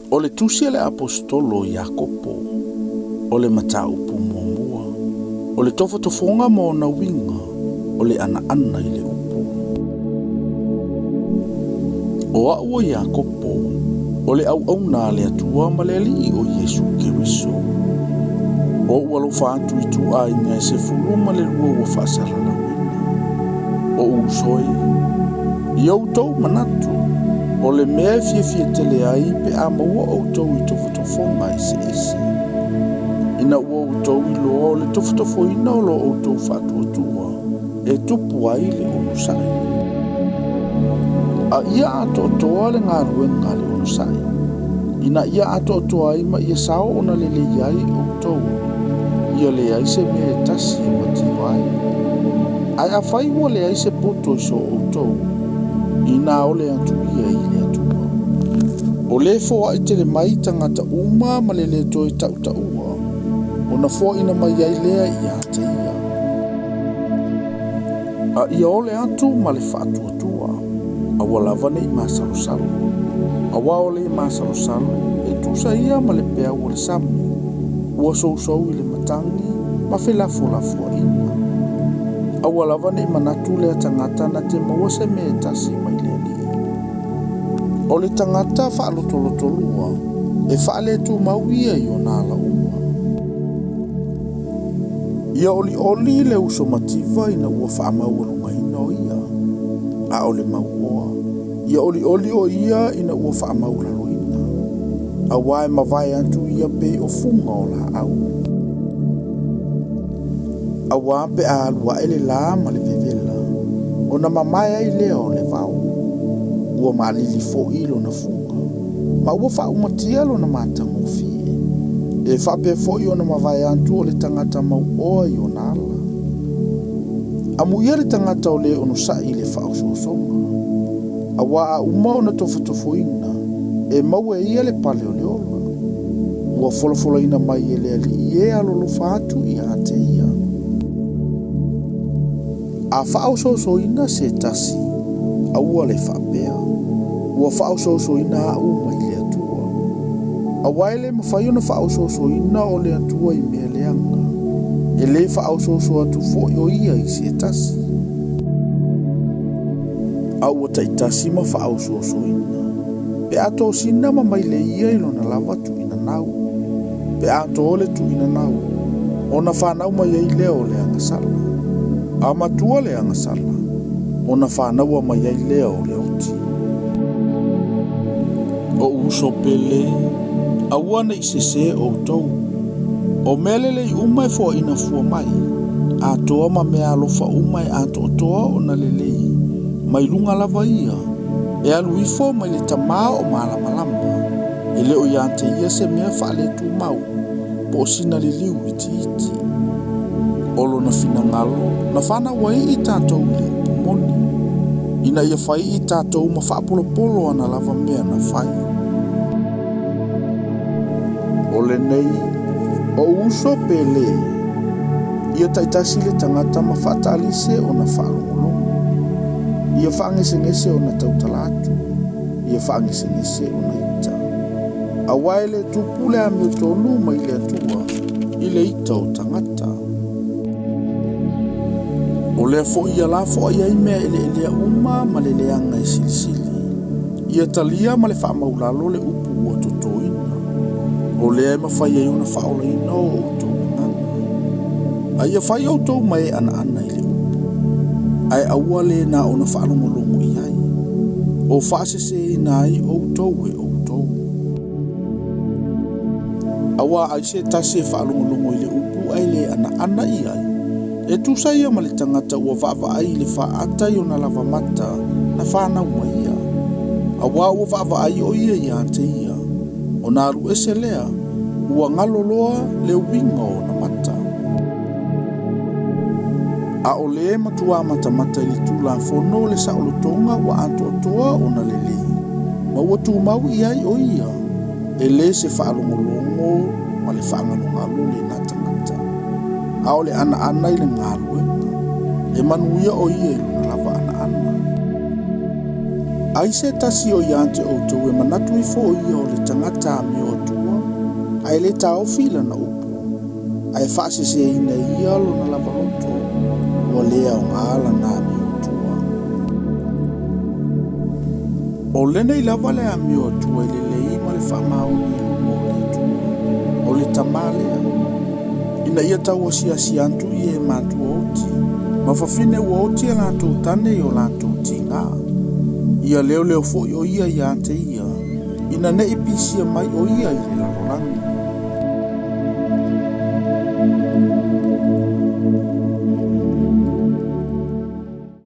O le tusi le apostolo Iakopo, o le mataupu muamua, o le tofotofonga mo na winga, o le ana i le upu. O aua Iakopo, o le au na le atua ma le alii o Yesu Keriso. O ua lo fatu i tu ai ngai se fuluma le lua ua whaasara la wina. O usoi, i au tau manatu, o le mea fia tele ai pe a maua au tau i tofotofonga i se ese. Ina ua au tau i loa o le tofotofoina o lo au tau fatu atua, e tupu ai le onusai. A ia ato toa le ngā ruenga le onusai. Ina ia ato toa ai ma ia sao ona le iai au tau. Ia le ai se mea tasi e mativai. Ai a whai ua le ai se poto i so au tau. Ina o le atu ia i le atua. O le foa i tele mai tangata uma ma le toi tau ua. O na foa ina mai ai lea i a te ia. A ia o le atu ma le whaatu atua. A walavane i masalosalo. A waole i masalosalo. E tusa ia ma le pea ua le sami. Ua sousou i le matangi ma lafo ina. A walavane i manatu le tangata na te maua se me tasi mai le ali. O le tangata whaalotolotolua e whaale tu mauia i o nala uma. Ia oli le uso mativa ina ua whaamaua lunga ina o ia. A ole mauoa. Ia oli o ia ina ua whaamaula loina. A wae mawai atu ia pe o funga o la au. A wape a alua ele la ma le vevela. O na mamaya i leo le vau. Ua maalili fo ilo na funga. Ma ua wha umatia lo na matango fie. E whape fo i o na mawai antu o le tangata mau oa i o nala. A muia le tangata o le onusa i le wha usosonga. A wa a uma o na tofotofoina. E mau e ia le pale o le ola. Ua folofolo ina mai e le ali e alolo fatu i a te ia. A whaososoina se tasi, a ua le whapea. Ua whaososoina a uma i le atua. A waile mawhai ona whaososoina o le atua i mea leanga. E le whaososo atu fo o ia i se tasi. A ua taitasi ma whaososoina. Pe ato sina ma mai le ia ilo na lava tu ina nau. Pe ato ole tu ina nau. Ona whanau mai ei leo le angasala. A matua le angasala, o na whanaua mai ai lea o le oti. O uso pele, a wana i sese o tau. O melele i umai fo ina fua mai, a toa ma mea alofa umai a toa o na lelei, mai lunga lava ia, e alu ifo mai le tamaa o malamalama, e leo ia te ia se mea whaale tu mau, po sina li liu iti iti. Olo na fina ngalo, na whana wai i tātou le pumoni. Ina ia whai i tātou ma whaapolopolo ana lava mea na whai. Ole nei, o uso pele, ia taitasi le tangata ma whaatalise o na whaalongolongo. Ia whaangesengese o na tautalatu, ia whaangesengese o na ita. A waile tupule a meo tonu ma ile atua, ile ita o tangata. O lea fo ia la fo ia i mea ele a uma ma le leanga i silisili. Ia talia ma le wha maulalo le upu ua totoina. O lea e mawhai ai una whaola ina o autou nganga. A ia whai autou mai ana i le upu. Ai aua le na o na whaalongolongo i ai. O whaasese ina ai autou e autou. Awa ai se tase whaalongolongo i le upu ai le ana i ai. E tu saia ma le tangata ua vava ai le whaata i o na lava mata na whanau mai ia. A wā ua vava ai o ia i ante ia. O nā aru ese lea, ua ngaloloa le winga o na mata. A o le matua mata i le tūla whono le saolotonga ua atoa o na lele. Ma ua tu mau i ai o ia. E le se whaalongolongo ma le whaangalongalu le nā tangata. A ole ana i le ngalu e manuia o ia i luna lava ana. Ai se tasi o ia te outou e manatu I fo ia o le tangata mi o tua. Ai le tau fila na upu. Ai whaase se ina ia lo na lava loto. O lea o ngala na mi o tua. O lena I lava lea mi o tua I le lei ma le whamau ni o le tua. O le tamalea. Ina ia tau o si antu I e matu oti. Ma whawhine ua oti a lato tane I o lato tinga. Ia leo fo o ia ia te ia. Ina ne ipisia mai o ia I le lalolangi.